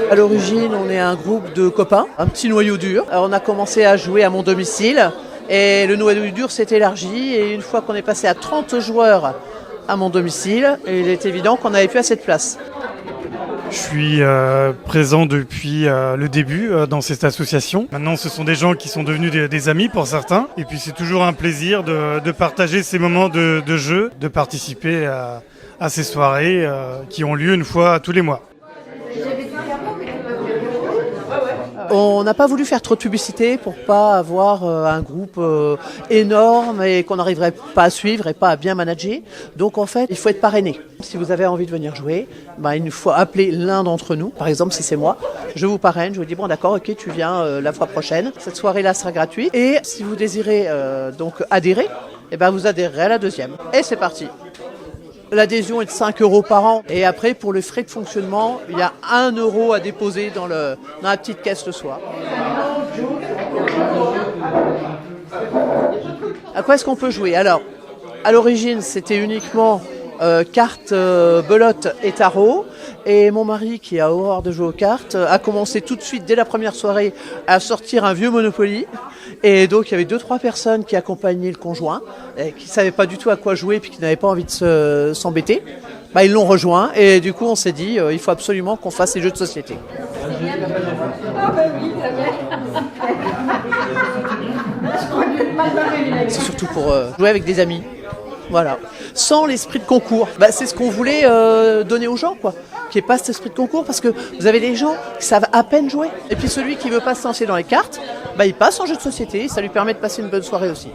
À l'origine, on est un groupe de copains, un petit noyau dur. On a commencé à jouer à mon domicile et le noyau dur s'est élargi. Et une fois qu'on est passé à 30 joueurs à mon domicile, il est évident qu'on n'avait plus assez de place. Je suis présent depuis le début dans cette association. Maintenant, ce sont des gens qui sont devenus des amis pour certains. Et puis, c'est toujours un plaisir de partager ces moments de jeu, de participer à ces soirées qui ont lieu une fois tous les mois. On n'a pas voulu faire trop de publicité pour pas avoir un groupe énorme et qu'on n'arriverait pas à suivre et pas à bien manager. Donc en fait, il faut être parrainé. Si vous avez envie de venir jouer, il faut appeler l'un d'entre nous. Par exemple, si c'est moi, je vous parraine, je vous dis bon d'accord, ok, tu viens la fois prochaine. Cette soirée-là sera gratuite. Et si vous désirez donc adhérer, vous adhérerez à la deuxième. Et c'est parti. L'adhésion est de 5 € par an. Et après, pour le frais de fonctionnement, il y a 1 € à déposer dans la petite caisse le soir. À quoi est-ce qu'on peut jouer? Alors, à l'origine, c'était uniquement cartes, belote et tarot. Et mon mari, qui a horreur de jouer aux cartes, a commencé tout de suite, dès la première soirée, à sortir un vieux Monopoly. Et donc, il y avait 2-3 personnes qui accompagnaient le conjoint, qui ne savaient pas du tout à quoi jouer, puis qui n'avaient pas envie de s'embêter. Ils l'ont rejoint, et du coup, on s'est dit, il faut absolument qu'on fasse ces jeux de société. C'est surtout pour jouer avec des amis. Voilà. Sans l'esprit de concours. C'est ce qu'on voulait donner aux gens, quoi. Qu'il n'y ait pas cet esprit de concours, parce que vous avez des gens qui savent à peine jouer. Et puis celui qui ne veut pas se lancer dans les cartes, il passe en jeu de société, ça lui permet de passer une bonne soirée aussi.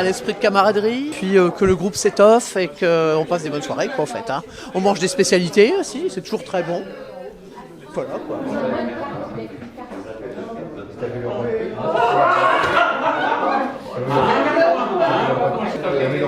L'esprit de camaraderie, puis que le groupe s'étoffe et qu'on passe des bonnes soirées, quoi, en fait. Hein. On mange des spécialités aussi, c'est toujours très bon. Voilà, quoi. Il y avait le